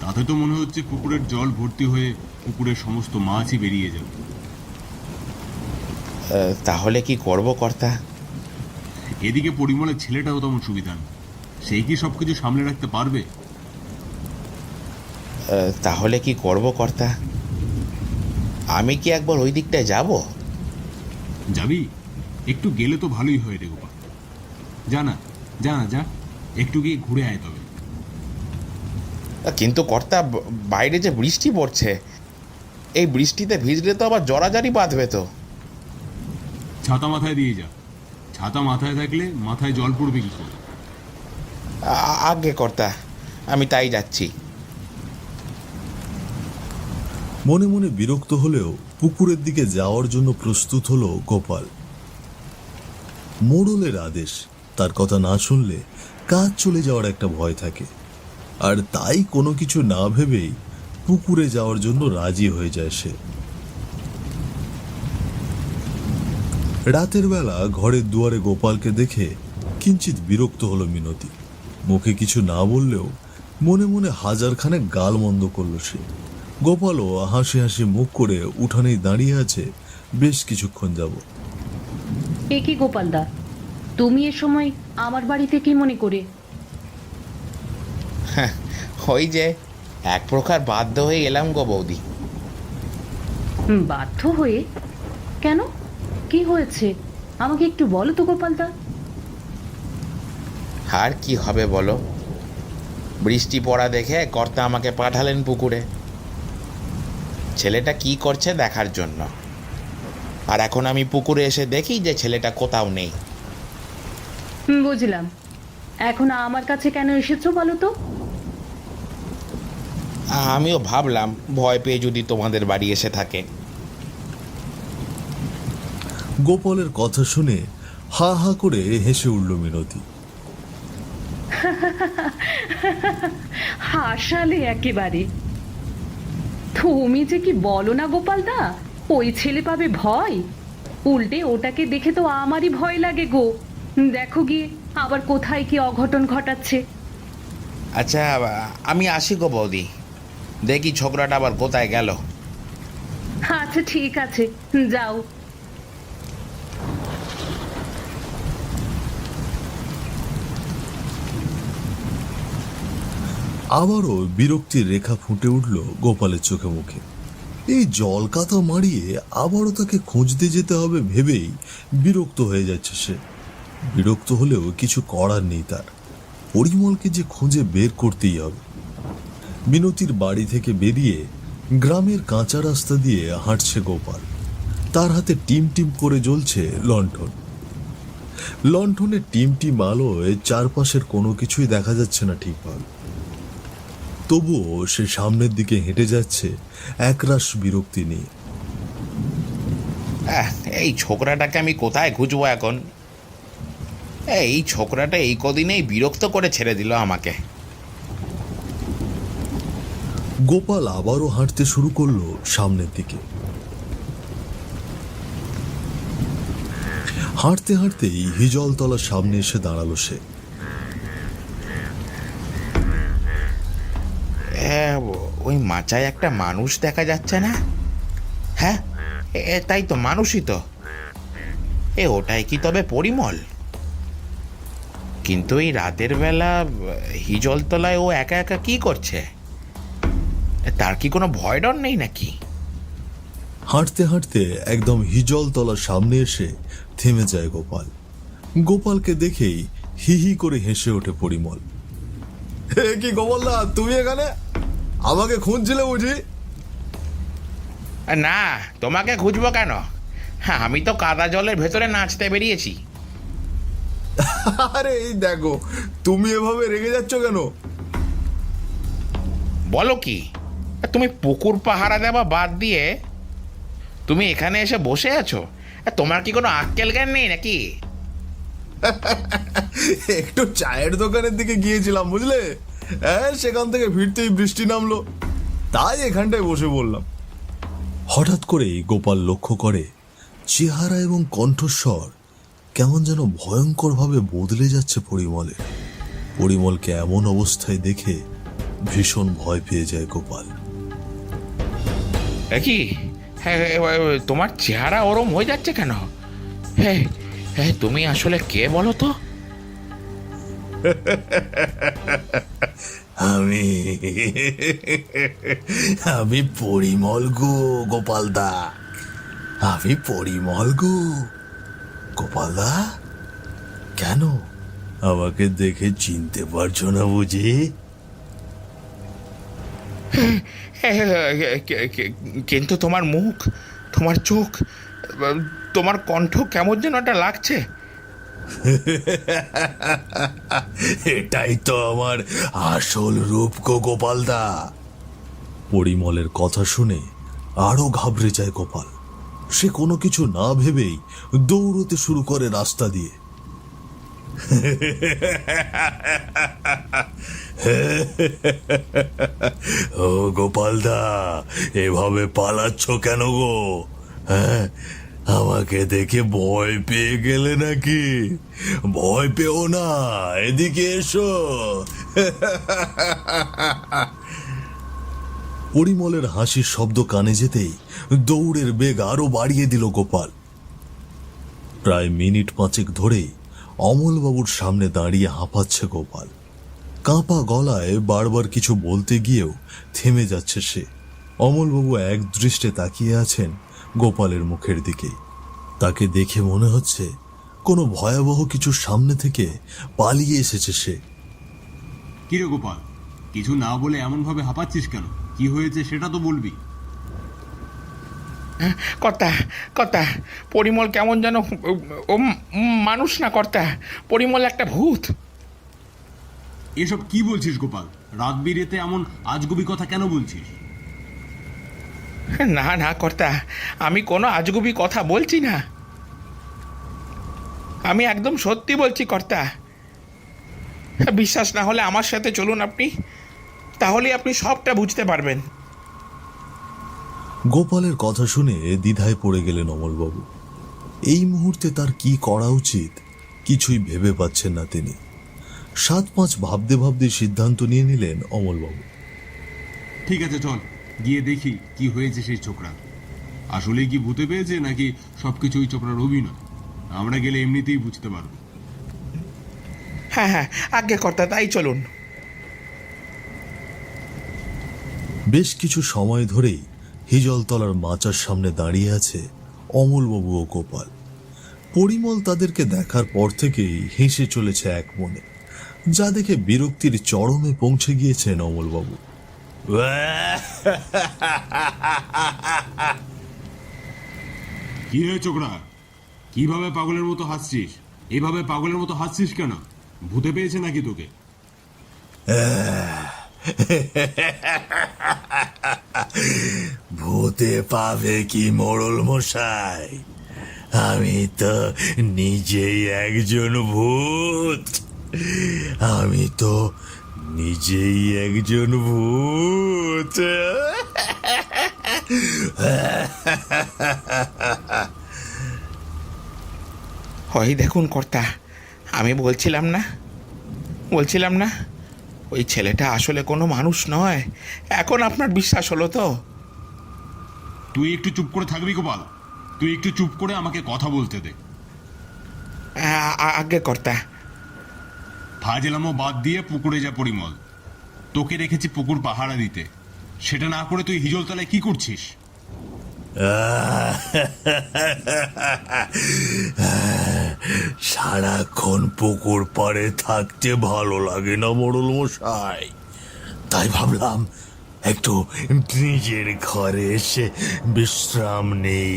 তাতে তো মনে হচ্ছে পুকুরের জল ভর্তি হয়ে পুকুরের সমস্ত মাছই বেরিয়ে যাবে।
তাহলে কি করব কর্তা?
এদিকে পরিমলের ছেলেটাও তেমন সুবিধা নেই, সেই কি সবকিছু সামলে রাখতে পারবে?
তাহলে কি করব কর্তা? আমি কি একবার ওই দিকটায় যাব?
যাবি? একটু গেলে তো ভালোই হয় রে গোপাল। যা না, যা না, যা একটু গিয়ে ঘুরে আয় তবে।
কিন্তু কর্তা, বাইরে যে বৃষ্টি পড়ছে, এই বৃষ্টিতে ভিজলে তো আবার জড়াজড়ি বাঁধবে তো।
ছাতা মাথায় দিয়ে যা, ছাতা মাথায় থাকলে মাথায় জল পড়বে কি করে?
আগে কর্তা, আমি তাই যাচ্ছি।
মনে মনে বিরক্ত হলেও পুকুরের দিকে যাওয়ার জন্য প্রস্তুত হলো গোপাল। মোড়লের আদেশ, তার কথা না শুনলে কাজ চলে যাওয়ার একটা ভয় থাকে, আর তাই কোনো কিছু না ভেবেই পুকুরে যাওয়ার জন্য রাজি হয়ে যায় সে। রাতের বেলা ঘরের দুয়ারে গোপালকে দেখে কিঞ্চিত বিরক্ত হলো মিনতি। মুখে কিছু না বললেও মনে মনে হাজারখানে গাল মন্দ করলো সে। গোপালও হাসি হাসি মুখ করে উঠানেই দাঁড়িয়ে আছে বেশ কিছুক্ষণ যাব।
এ কি গোপালদা, তুমি এ সময় আমার বাড়িতে কি মনে করে?
ওই যে এক প্রকার বাধ্য হয়ে এলাম গো বৌদি।
বাধ্য হয়ে? কেন, কি হয়েছে আমাকে একটু বলো তো গোপালদা।
আর কি হবে বলো, বৃষ্টি পড়া দেখে কর্তা আমাকে পাঠালেন পুকুরে ছেলেটা কি করছে দেখার জন্য। আর এখন আমি পুকুরে এসে দেখি যে ছেলেটা কোথাও নেই।
বুঝলাম, এখন আমার কাছে কেন এসেছো বলো তো?
আমিও ভাবলাম ভয় পেয়ে যদি তোমাদের বাড়ি এসে থাকে।
গোপালের কথা শুনে হা হা করে হেসে উঠল মিনতি।
হাসালে একেবারে। তুমি যে কি বলো না গোপালদা, ওই ছেলে পাবে ভয়? উল্টে ওটাকে দেখে তো আমারই ভয় লাগে গো। দেখো গিয়ে আবার কোথায় কি অঘটন ঘটাচ্ছে।
আচ্ছা, আমি আসি গো বৌদি, দেখি ছোকরাটা আবার কোথায় গেল।
আচ্ছা ঠিক আছে, যাও।
আবারও বিরক্তির রেখা ফুটে উঠল গোপালের চোখে মুখে। এই জল কাতা মারিয়ে আবারও তাকে খুঁজতে যেতে হবে ভেবেই বিরক্ত হয়ে যাচ্ছে সে। বিরক্ত হলেও কিছু করার নেই তার, পরিমলকে যে খুঁজে বের করতেই হবে। মিনতির বাড়ি থেকে বেরিয়ে গ্রামের কাঁচা রাস্তা দিয়ে হাঁটছে গোপাল। তার হাতে টিম টিম করে জ্বলছে লণ্ঠন। লণ্ঠনের টিম টিম আলোয় চারপাশের কোনো কিছুই দেখা যাচ্ছে না ঠিকভাবে। তবুও সে সামনের দিকে হেঁটে যাচ্ছে একরাশ বিরক্তি নিয়ে।
এই ছোকরাটাকে আমি কোথায় খুঁজবো এখন? এই ছোকরাটা এই কদিনেই বিরক্ত করে ছেড়ে দিল আমাকে।
গোপাল আবারও হাঁটতে শুরু করলো সামনের দিকে। হাঁটতে হাঁটতেই হিজলতলার সামনে এসে দাঁড়ালো সে।
ওই মাচায় একটা মানুষ দেখা যাচ্ছে না? হ্যাঁ, তাই তো, মানুষই তো। ওটাই কি তবে পরিমল? কিন্তু এই রাতের বেলা হিজলতলায় ও একা একা কি করছে? তার কি কোনো ভয় ডর নেই নাকি?
হাঁটতে হাঁটতে একদম হিজলতলার সামনে এসে থেমে যায় গোপাল। গোপালকে দেখেই হি হি করে হেসে ওঠে পরিমল। কি গোপালদা, তুমি এখানে? আমাকে খুঁজছিলে বুঝি?
না, তোমাকে খুঁজবো কেন? হ্যাঁ, আমি তো কাদা জলের ভেতরে নাচতে বেরিয়েছি।
আরে এই দেখো, তুমি এভাবে রেগে যাচ্ছ কেন?
বলো কি, তুমি পুকুর পাহারা দেওয়া বাদ দিয়ে তুমি এখানে এসে বসে আছো? তোমার কি কোনো আক্কেল জ্ঞান নেই নাকি?
একটু চায়ের দোকানের দিকে গিয়েছিলাম বুঝলে, হ্যাঁ, সেখান থেকে ফিরতেই বৃষ্টি নামলো, তাই এখানটায় বসে বললাম। হঠাৎ করেই গোপাল লক্ষ্য করে চেহারা এবং কণ্ঠস্বর কেমন যেন ভয়ঙ্করভাবে বদলে যাচ্ছে পরিমলের। পরিমলকে এমন অবস্থায় দেখে ভীষণ ভয় পেয়ে যায় গোপাল।
কি, তোমার চেহারা ওরম হয়ে যাচ্ছে কেন? হ্যাঁ, তুমি আসলে কে বলো তো?
আমি পরিমল গো গোপালদা, আমি পরিমল গো গোপালদা। কেন, আমাকে দেখে চিনতে পারছো না বুঝি?
কিন্তু তোমার মুখ, তোমার চোখ, তোমার কণ্ঠ কেমন যেন একটা লাগছে।
এটাই তো আমার আসল রূপ গো গোপালদা। পরিমলের কথা শুনে আরো ঘাবড়ে যায় গোপাল। সে কোনো কিছু না ভেবেই দৌড়তে শুরু করে রাস্তা দিয়ে। ও গোপালদা, এভাবে পালাচ্ছ কেন গো? হ্যাঁ, আমাকে দেখে ভয় পেয়ে গেলে নাকি? ভয় পেও না, এদিকে এসো। পরিমলের হাসির শব্দ কানে যেতেই দৌড়ের বেগ আরো বাড়িয়ে দিল গোপাল। প্রায় মিনিট 5 ধরেই অমলবাবুর সামনে দাঁড়িয়ে হাঁপাচ্ছে গোপাল। কাঁপা গলায় বারবার কিছু বলতে গিয়েও থেমে যাচ্ছে সে। অমলবাবু এক দৃষ্টে তাকিয়ে আছেন গোপালের মুখের দিকে। তাকে দেখে মনে হচ্ছে কোনো ভয়াবহ কিছু সামনে থেকে পালিয়ে এসেছে সে।
কিরে গোপাল, কিছু না বলে এমন ভাবে হাঁপাচ্ছিস কেন? কি হয়েছে সেটা তো বলবি।
কর্তা, কর্তা, পরিমল কেমন যেন, ও মানুষ না কর্তা, পরিমল একটা ভূত।
এসব কি বলছিস গোপাল? রাত বিরেতে এমন আজগুবি কথা কেন বলছিস?
না না কর্তা, আমি কোনো আজগুবি কথা বলছি না, আমি একদম সত্যি বলছি কর্তা। বিশ্বাস না হলে আমার সাথে চলুন আপনি, তাহলে আপনি সবটা বুঝতে পারবেন।
গোপালের কথা শুনে দ্বিধায় পড়ে গেলেন অমলবাবু। এই মুহূর্তে তার কি করা উচিত কিছুই ভেবে পাচ্ছেন না তিনি। 7-5 ভাবতে ভাবতে সিদ্ধান্ত নিয়ে নিলেন অমলবাবু।
ঠিক আছে, চল গিয়ে দেখি কি হয়েছে সেই ছোকরা। আসলে কি ভূতে পেয়েছে নাকি সবকিছু ওই ছোকরার অভিনয়? আমরা গেলে এমনিতেই বুঝতে পারবো।
হ্যাঁ হ্যাঁ, আজ্ঞে কর্তা, তাই চলুন।
বেশ কিছু সময় ধরেই হিজলতলার মাচার সামনে দাঁড়িয়ে আছে অমলবাবু ও গোপাল। পরিমল তাদেরকে দেখার পর থেকেই হেসে চলেছে এক মনে, যা দেখে বিরক্তির চরমে পৌঁছে গিয়েছেন অমলবাবু।
কি রে ছোকরা, কিভাবে পাগলের মতো হাসছিস? এভাবে পাগলের মতো হাসছিস কেন? ভূতে পেয়েছে নাকি তোকে?
ভূতে পাবে কি মোড়ল মশাই, আমি তো নিজেই একজন ভূত। আমি তো নিজেই একজন ভূত।
হয় দেখুন কর্তা, আমি বলছিলাম না ওই ছেলেটা আসলে কোনো মানুষ নয়। এখন আপনার বিশ্বাস হলো তো?
তুই একটু চুপ করে থাকবি গোপাল, তুই একটু চুপ করে আমাকে কথা বলতে দে।
আগে কর্তা।
ফাজলামো বাদ দিয়ে পুকুরে যা পরিমল। তোকে রেখেছি পুকুর পাহারা দিতে, সেটা না করে তুই হিজলতলায় কি করছিস?
সারাক্ষণ পুকুর পাড়ে থাকতে ভালো লাগে না মোড়ল মশাই, তাই ভাবলাম একটু নিজের ঘরে এসে বিশ্রাম নেই।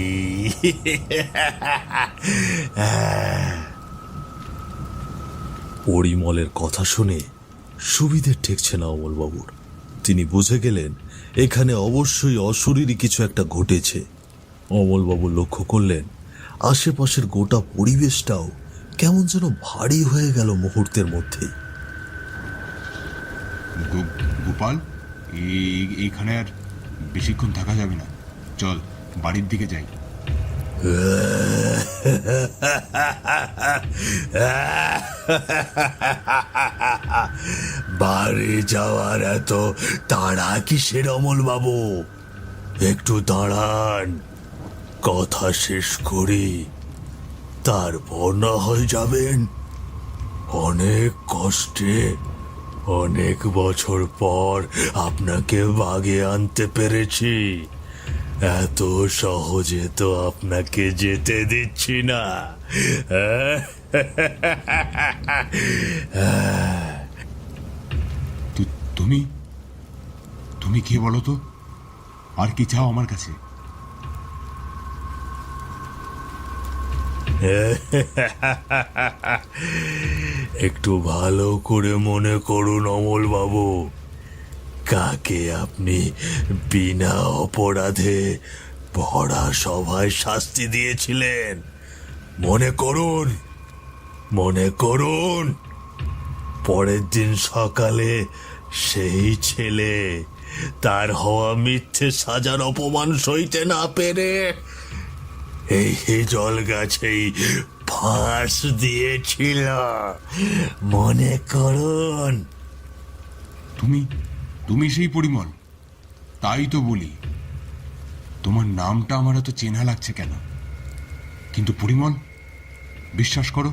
পরিমলের কথা শুনে সুবিধে ঠেকছে না অমলবাবুর। তিনি বুঝে গেলেন এখানে অবশ্যই অশরীরী কিছু একটা ঘটেছে। অমলবাবু লক্ষ্য করলেন আশেপাশের গোটা পরিবেশটাও কেমন যেন ভারী হয়ে গেল মুহূর্তের মধ্যেই।
গোপাল, এইখানে আর বেশিক্ষণ থাকা যাবে না, চল বাড়ির দিকে যাই।
বাড়ি যাওয়ার এত তাড়া কিসের অমলবাবু? একটু দাঁড়ান, কথা শেষ করি, তারপর না হয় যাবেন। অনেক কষ্টে অনেক বছর পর আপনাকে বাগে আনতে পেরেছি, এত সহজে তো আপনাকে যেতে দিচ্ছি না।
তুমি তুমি কে বলো তো? আর কি চাও আমার কাছে?
একটু ভালো করে মনে করুন অমল বাবু, কাকে আপনি বিনা অপরাধে ভরা সভায় শাস্তি দিয়েছিলেন? মনে করুন। পরের দিন সকালে সেই ছেলে তার হওয়া মিথ্যে সাজার অপমান সইতে না পেরে এই জল গাছেই ফাঁস দিয়েছিল। মনে করুন।
তুমি সেই পরিমল? তাই তো বলি, তোমার নামটা আমার এত চেনা লাগছে কেন? কিন্তু পরিমল, বিশ্বাস করো,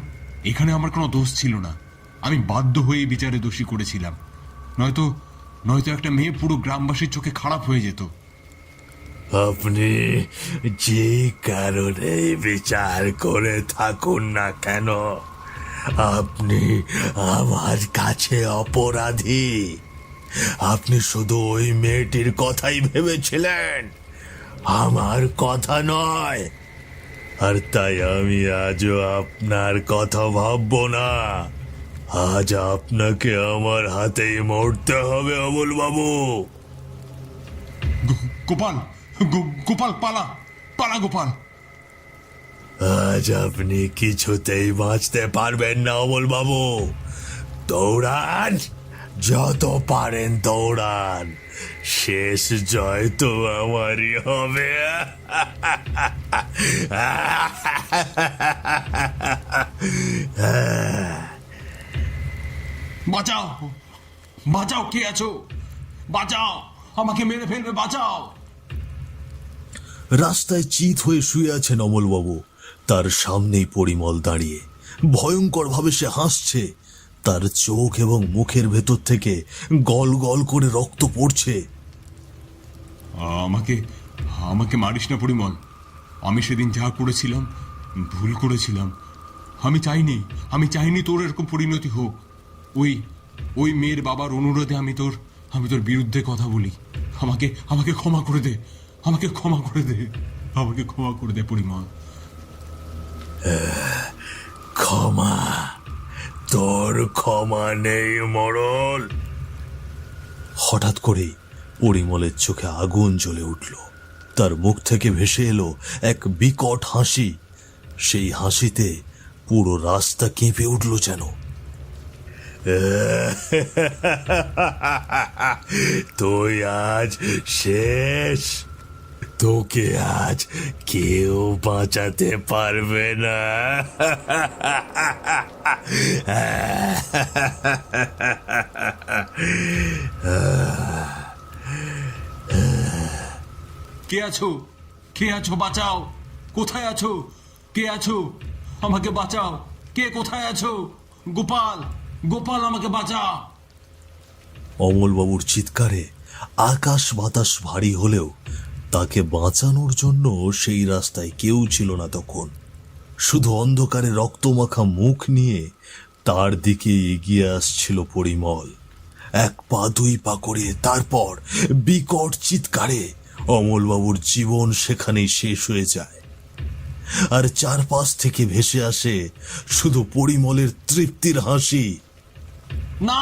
এখানে আমার কোনো দোষ ছিল না। আমি বাধ্য হয়ে বিচারে দোষী করেছিলাম, নয়তো একটা মেয়ে পুরো গ্রামবাসীর চোখে খারাপ হয়ে যেত।
আপনি যে কারণে বিচার করে থাকুন না কেন, আপনি আমার কাছে অপরাধী। আপনি শুধু ওই মেয়েটির কথাই ভেবেছিলেন, আমার কথা নয়। আর তাই আমি আজও আপনার কথা ভাববো না। আজ আপনাকে আমার হাতেই মরতে হবে অমল বাবু।
গোপাল, পালা গোপাল।
আজ আপনি কিছুতেই বাঁচতে পারবেন না অমল বাবু। দৌড়ান, যত পারেন দৌড়ান, শেষ জয় তো আমারই হবে।
বাঁচাও, কে আছো? বাঁচাও, আমাকে মেরে ফেলবে, বাঁচাও।
রাস্তায় চিত হয়ে শুয়ে আছেন অমলবাবু। তার সামনেই পরিমল দাঁড়িয়ে, ভয়ঙ্কর ভাবে সে হাসছে। তার চোখ এবং মুখের ভেতর থেকে গল গল করে রক্ত পড়ছে।
আমাকে মারিস না পরিমল। আমি সেদিন যা করেছিলাম, ভুল করেছিলাম। আমি চাইনি তোর এরকম পরিণতি হোক। ওই মেয়ের বাবার অনুরোধে আমি তোর বিরুদ্ধে কথা বলি। আমাকে ক্ষমা করে দে, আমাকে ক্ষমা করে দে পরিমল।
ক্ষমা? তোর ক্ষমা নেই মরল। হঠাৎ করেই পরিমলের চোখে আগুন জ্বলে উঠল। তার মুখ থেকে ভেসে এলো এক বিকট হাসি। সেই হাসিতে পুরো রাস্তা কেঁপে উঠল যেন। তুই আজ শেষ, তোকে আজ কেউ বাঁচাতে পারবে না।
কে আছো? কে আছো? বাঁচাও! কোথায় আছো? কে আছো? আমাকে বাঁচাও! কে কোথায় আছো? গোপাল, গোপাল, আমাকে বাঁচাও!
অমলবাবুর চিৎকারে আকাশ বাতাস ভারী হলেও তাকে বাঁচানোর জন্য সেই রাস্তায় কেউ ছিল না তখন। শুধু অন্ধকারে রক্তমাখা মুখ নিয়ে তার দিকে এগিয়ে আসছিল পরিমল। এক পা দুই পা করে, তারপর বিকট চিৎকারে অমলবাবুর জীবন সেখানেই শেষ হয়ে যায়। আর চারপাশ থেকে ভেসে আসে শুধু পরিমলের তৃপ্তির হাসি।
না!